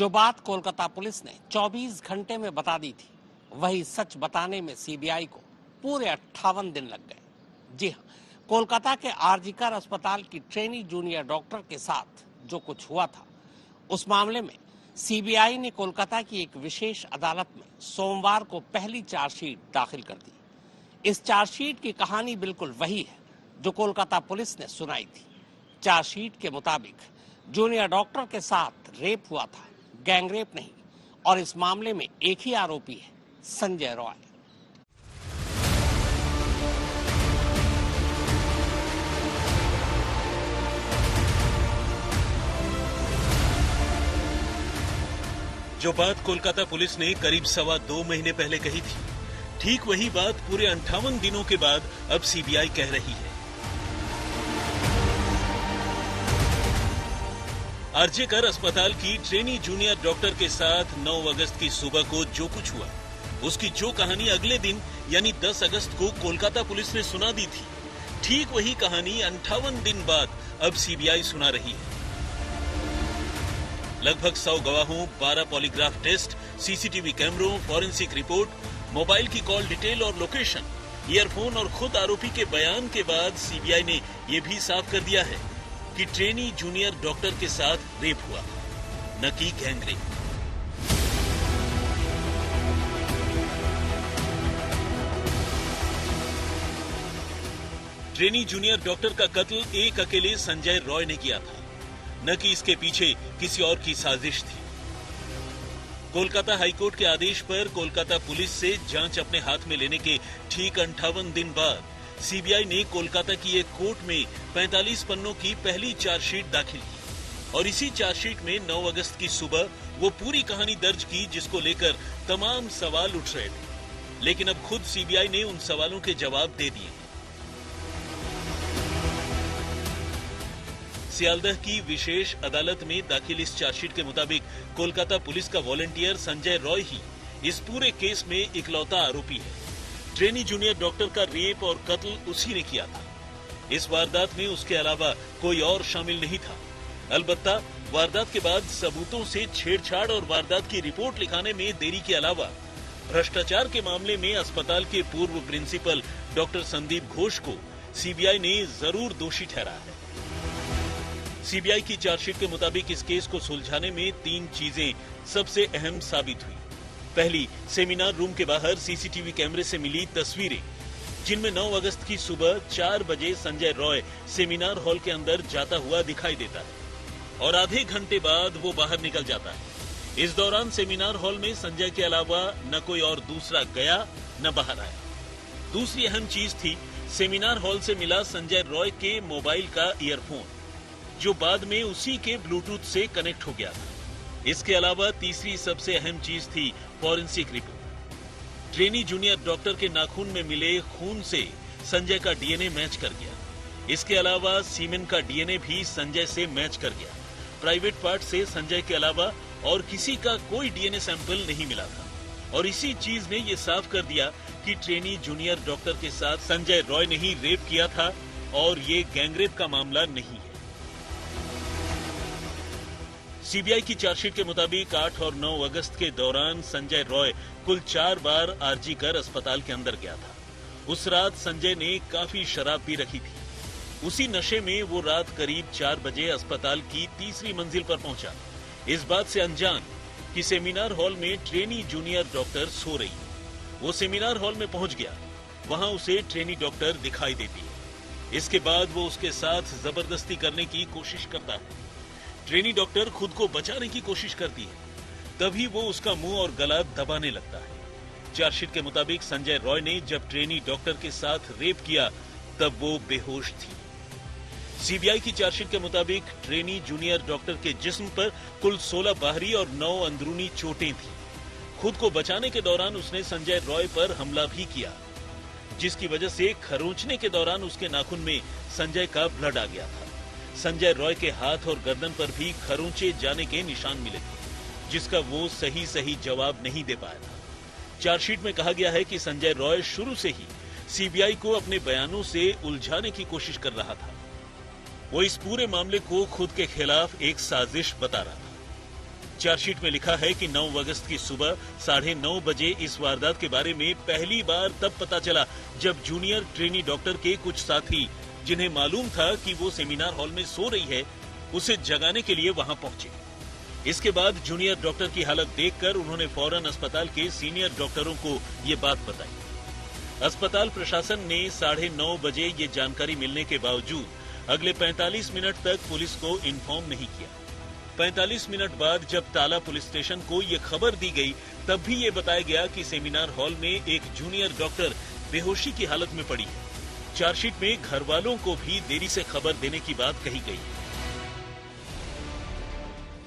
जो बात कोलकाता पुलिस ने 24 घंटे में बता दी थी, वही सच बताने में सीबीआई को पूरे 58 दिन लग गए। जी हाँ, कोलकाता के आरजीकर अस्पताल की ट्रेनी जूनियर डॉक्टर के साथ जो कुछ हुआ था, उस मामले में सीबीआई ने कोलकाता की एक विशेष अदालत में सोमवार को पहली चार्जशीट दाखिल कर दी। इस चार्जशीट की कहानी बिल्कुल वही है जो कोलकाता पुलिस ने सुनाई थी। चार्जशीट के मुताबिक जूनियर डॉक्टर के साथ रेप हुआ था, गैंगरेप नहीं, और इस मामले में एक ही आरोपी है, संजय रॉय। जो बात कोलकाता पुलिस ने करीब 2.25 महीने पहले कही थी, ठीक वही बात पूरे 58 दिनों के बाद अब सीबीआई कह रही है। आरजीकर अस्पताल की ट्रेनी जूनियर डॉक्टर के साथ 9 अगस्त की सुबह को जो कुछ हुआ, उसकी जो कहानी अगले दिन यानी 10 अगस्त को कोलकाता पुलिस ने सुना दी थी, ठीक वही कहानी 58 दिन बाद अब सीबीआई सुना रही है। लगभग 100 गवाहों, 12 पॉलीग्राफ टेस्ट, सीसीटीवी कैमरों, फॉरेंसिक रिपोर्ट, मोबाइल की कॉल डिटेल और लोकेशन, ईयरफोन और खुद आरोपी के बयान के बाद सीबीआई ने यह भी साफ कर दिया है कि ट्रेनी जूनियर डॉक्टर के साथ रेप हुआ, न कि गैंगरेप। ट्रेनी जूनियर डॉक्टर का कत्ल एक अकेले संजय रॉय ने किया था, न कि इसके पीछे किसी और की साजिश थी। कोलकाता हाईकोर्ट के आदेश पर कोलकाता पुलिस से जांच अपने हाथ में लेने के ठीक 58 दिन बाद सीबीआई ने कोलकाता की एक कोर्ट में 45 पन्नों की पहली चार्जशीट दाखिल की और इसी चार्जशीट में 9 अगस्त की सुबह वो पूरी कहानी दर्ज की जिसको लेकर तमाम सवाल उठ रहे थे, लेकिन अब खुद सीबीआई ने उन सवालों के जवाब दे दिए। सियालदह की विशेष अदालत में दाखिल इस चार्जशीट के मुताबिक कोलकाता पुलिस का वॉलंटियर संजय रॉय ही इस पूरे केस में इकलौता आरोपी है। ट्रेनी जूनियर डॉक्टर का रेप और कत्ल उसी ने किया था। इस वारदात में उसके अलावा कोई और शामिल नहीं था। अलबत्ता वारदात के बाद सबूतों से छेड़छाड़ और वारदात की रिपोर्ट लिखाने में देरी के अलावा भ्रष्टाचार के मामले में अस्पताल के पूर्व प्रिंसिपल डॉक्टर संदीप घोष को सीबीआई ने जरूर दोषी ठहराया है। सीबीआई की चार्जशीट के मुताबिक इस केस को सुलझाने में 3 चीजें सबसे अहम साबित हुई। पहली, सेमिनार रूम के बाहर सीसीटीवी कैमरे से मिली तस्वीरें, जिनमें 9 अगस्त की सुबह 4 बजे संजय रॉय सेमिनार हॉल के अंदर जाता हुआ दिखाई देता है और आधे घंटे बाद वो बाहर निकल जाता है। इस दौरान सेमिनार हॉल में संजय के अलावा न कोई और दूसरा गया न बाहर आया। दूसरी अहम चीज थी सेमिनार हॉल से मिला संजय रॉय के मोबाइल का ईयरफोन, जो बाद में उसी के ब्लूटूथ से कनेक्ट हो गया था। इसके अलावा तीसरी सबसे अहम चीज थी forensic report. Trainee junior doctor के नाखून में मिले खून से संजय का डीएनए मैच कर गया। इसके अलावा सीमेन का डीएनए भी संजय से मैच कर गया। प्राइवेट पार्ट से संजय के अलावा और किसी का कोई डीएनए सैंपल नहीं मिला था और इसी चीज ने यह साफ कर दिया कि ट्रेनी जूनियर डॉक्टर के साथ संजय रॉय ने ही रेप किया था और ये गैंगरेप का मामला नहीं है। सीबीआई की चार्जशीट के मुताबिक 8 और 9 अगस्त के दौरान संजय रॉय कुल 4 बार आरजीकर अस्पताल के अंदर गया था। उस रात संजय ने काफी शराब पी रखी थी। उसी नशे में वो रात करीब 4 बजे अस्पताल की तीसरी मंजिल पर पहुंचा, इस बात से अनजान कि सेमिनार हॉल में ट्रेनी जूनियर डॉक्टर सो रही है। वो सेमिनार हॉल में पहुंच गया, वहां उसे ट्रेनी डॉक्टर दिखाई देती है। इसके बाद वो उसके साथ जबरदस्ती करने की कोशिश करता है। ट्रेनी डॉक्टर खुद को बचाने की कोशिश करती है, तभी वो उसका मुंह और गला दबाने लगता है। चार्जशीट के मुताबिक संजय रॉय ने जब ट्रेनी डॉक्टर के साथ रेप किया तब वो बेहोश थी। सीबीआई की चार्जशीट के मुताबिक ट्रेनी जूनियर डॉक्टर के जिस्म पर कुल 16 बाहरी और 9 अंदरूनी चोटें थी। खुद को बचाने के दौरान उसने संजय रॉय पर हमला भी किया, जिसकी वजह से खरोंचने के दौरान उसके नाखून में संजय का ब्लड आ गया था। संजय रॉय के हाथ और गर्दन पर भी खरोंचे जाने के निशान मिले थे, जिसका वो सही जवाब नहीं दे पाया था। चार्जशीट में कहा गया है कि संजय रॉय शुरू से ही सीबीआई को अपने बयानों से उलझाने की कोशिश कर रहा था। वो इस पूरे मामले को खुद के खिलाफ एक साजिश बता रहा था। चार्जशीट में लिखा है कि 9 अगस्त की सुबह 9:30 बजे इस वारदात के बारे में पहली बार तब पता चला जब जूनियर ट्रेनी डॉक्टर के कुछ साथी, जिन्हें मालूम था कि वो सेमिनार हॉल में सो रही है, उसे जगाने के लिए वहां पहुंचे। इसके बाद जूनियर डॉक्टर की हालत देखकर उन्होंने फौरन अस्पताल के सीनियर डॉक्टरों को ये बात बताई। अस्पताल प्रशासन ने 9:30 बजे ये जानकारी मिलने के बावजूद अगले 45 मिनट तक पुलिस को इन्फॉर्म नहीं किया। 45 मिनट बाद जब ताला पुलिस स्टेशन को ये खबर दी गई, तब भी ये बताया गया कि सेमिनार हॉल में एक जूनियर डॉक्टर बेहोशी की हालत में पड़ी है। चार्जशीट में घर वालों को भी देरी से खबर देने की बात कही गई है।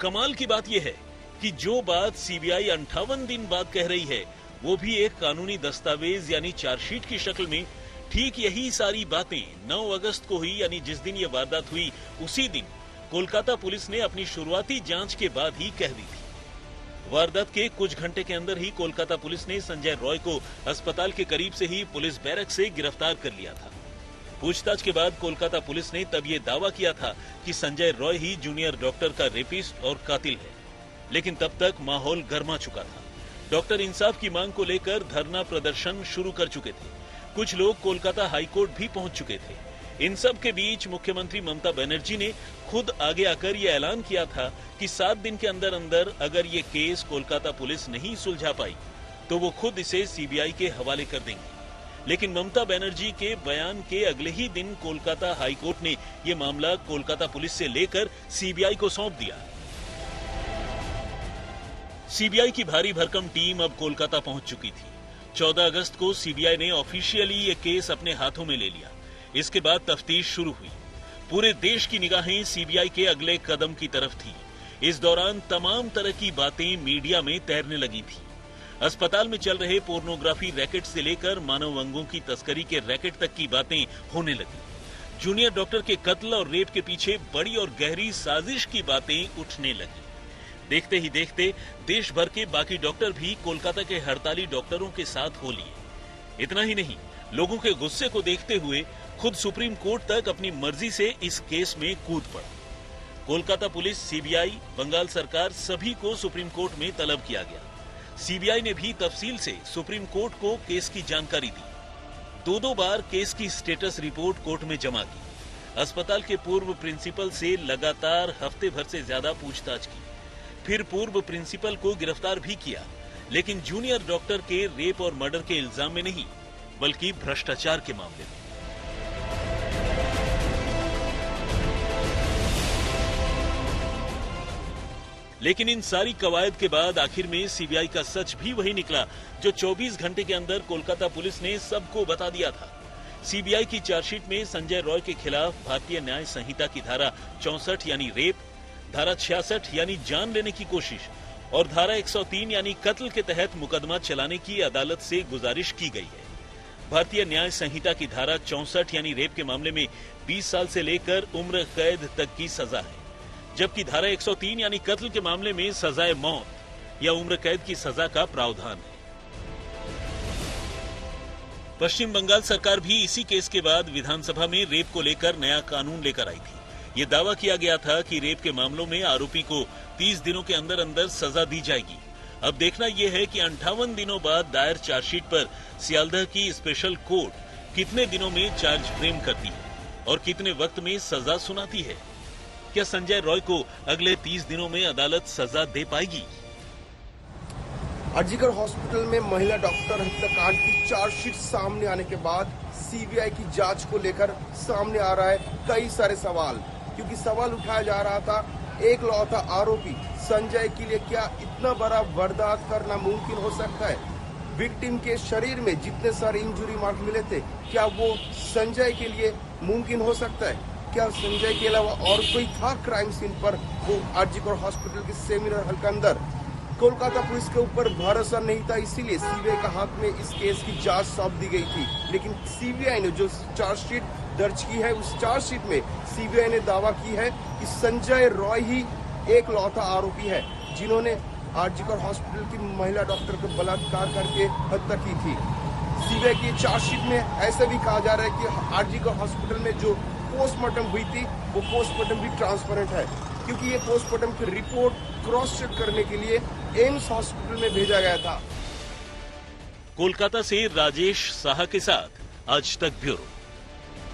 कमाल की बात यह है कि जो बात सीबीआई 58 दिन बाद कह रही है, वो भी एक कानूनी दस्तावेज यानी चार्जशीट की शक्ल में। ठीक यही सारी बातें 9 अगस्त को हुई, यानी जिस दिन ये वारदात हुई उसी दिन कोलकाता पुलिस ने अपनी शुरुआती जांच के बाद ही कह दी थी। वारदात के कुछ घंटे के अंदर ही कोलकाता पुलिस ने संजय रॉय को अस्पताल के करीब से ही पुलिस बैरक से गिरफ्तार कर लिया था। पूछताछ के बाद कोलकाता पुलिस ने तब ये दावा किया था कि संजय रॉय ही जूनियर डॉक्टर का रेपिस्ट और कातिल है, लेकिन तब तक माहौल गर्मा चुका था। डॉक्टर इंसाफ की मांग को लेकर धरना प्रदर्शन शुरू कर चुके थे। कुछ लोग कोलकाता हाईकोर्ट भी पहुंच चुके थे। इन सब के बीच मुख्यमंत्री ममता बनर्जी ने खुद आगे आकर यह ऐलान किया था कि 7 दिन के अंदर अंदर अगर ये केस कोलकाता पुलिस नहीं सुलझा पाई तो वो खुद इसे सीबीआई के हवाले कर देंगे। लेकिन ममता बनर्जी के बयान के अगले ही दिन कोलकाता हाईकोर्ट ने ये मामला कोलकाता पुलिस से लेकर सीबीआई को सौंप दिया। सीबीआई की भारी भरकम टीम अब कोलकाता पहुंच चुकी थी। 14 अगस्त को सीबीआई ने ऑफिशियली ये केस अपने हाथों में ले लिया। इसके बाद तफ्तीश शुरू हुई। पूरे देश की निगाहें सीबीआई के अगले कदम की तरफ थी। इस दौरान तमाम तरह की बातें मीडिया में तैरने लगी थी। अस्पताल में चल रहे पोर्नोग्राफी रैकेट से लेकर मानव अंगों की तस्करी के रैकेट तक की बातें होने लगी। जूनियर डॉक्टर के कत्ल और रेप के पीछे बड़ी और गहरी साजिश की बातें उठने लगी। देखते ही देखते देश भर के बाकी डॉक्टर भी कोलकाता के हड़ताली डॉक्टरों के साथ हो लिए। इतना ही नहीं, लोगों के गुस्से को देखते हुए खुद सुप्रीम कोर्ट तक अपनी मर्जी से इस केस में कूद पड़ा। कोलकाता पुलिस, सीबीआई, बंगाल सरकार सभी को सुप्रीम कोर्ट में तलब किया गया। सीबीआई ने भी तफसील से सुप्रीम कोर्ट को केस की जानकारी दी। 2 बार केस की स्टेटस रिपोर्ट कोर्ट में जमा की। अस्पताल के पूर्व प्रिंसिपल से लगातार हफ्ते भर से ज्यादा पूछताछ की। फिर पूर्व प्रिंसिपल को गिरफ्तार भी किया, लेकिन जूनियर डॉक्टर के रेप और मर्डर के इल्जाम में नहीं, बल्कि भ्रष्टाचार के मामले में। लेकिन इन सारी कवायद के बाद आखिर में सीबीआई का सच भी वही निकला जो 24 घंटे के अंदर कोलकाता पुलिस ने सबको बता दिया था। सीबीआई की चार्जशीट में संजय रॉय के खिलाफ भारतीय न्याय संहिता की धारा 64 यानी रेप, धारा 66 यानी जान लेने की कोशिश और धारा 103 यानी कत्ल के तहत मुकदमा चलाने की अदालत से गुजारिश की गई है। भारतीय न्याय संहिता की धारा 64 यानी रेप के मामले में 20 साल से लेकर उम्र कैद तक की सजा है, जबकि धारा 103 यानी कत्ल के मामले में सजाए मौत या उम्र कैद की सजा का प्रावधान है। पश्चिम बंगाल सरकार भी इसी केस के बाद विधानसभा में रेप को लेकर नया कानून लेकर आई थी। ये दावा किया गया था कि रेप के मामलों में आरोपी को 30 दिनों के अंदर अंदर सजा दी जाएगी। अब देखना यह है कि 58 दिनों बाद दायर चार्जशीट पर सियालदह की स्पेशल कोर्ट कितने दिनों में चार्ज फ्रेम करती है और कितने वक्त में सजा सुनाती है। क्या संजय रॉय को अगले 30 दिनों में अदालत सजा दे पाएगी? आरजीकर हॉस्पिटल में महिला डॉक्टर हत्याकांड की चार्जशीट सामने आने के बाद सीबीआई की जांच को लेकर सामने आ रहा है कई सारे सवाल, क्योंकि सवाल उठाया जा रहा था एक लौता आरोपी संजय के लिए क्या इतना बड़ा वारदात करना मुमकिन हो सकता है। विक्टिम के शरीर में जितने सारे इंजुरी मार्क मिले थे, क्या वो संजय के लिए मुमकिन हो सकता है? क्या संजय के अलावा और कोई था क्राइम सीन पर? वो आरजीकर हॉस्पिटल के सेमिनार हॉल के अंदर कोलकाता पुलिस के ऊपर भरोसा नहीं था, इसीलिए सीबीआई का हाथ में इस केस की जांच सौंप दी गई थी। लेकिन सीबीआई ने जो चार्जशीट दर्ज की है, उस चार्जशीट में सीबीआई ने दावा की है कि संजय रॉय ही एक लौता आरोपी है जिन्होंने आरजीकर हॉस्पिटल की महिला डॉक्टर को बलात्कार करके हत्या की थी। सीबीआई की चार्जशीट में ऐसा भी कहा जा रहा है कि आरजीकर हॉस्पिटल में जो पोस्टमार्टम हुई थी, वो पोस्टमार्टम भी ट्रांसपेरेंट है। क्योंकि ये पोस्टमार्टम की रिपोर्ट क्रॉस चेक करने के लिए एम्स हॉस्पिटल में भेजा गया था। कोलकाता से राजेश साहा के साथ आज तक ब्यूरो।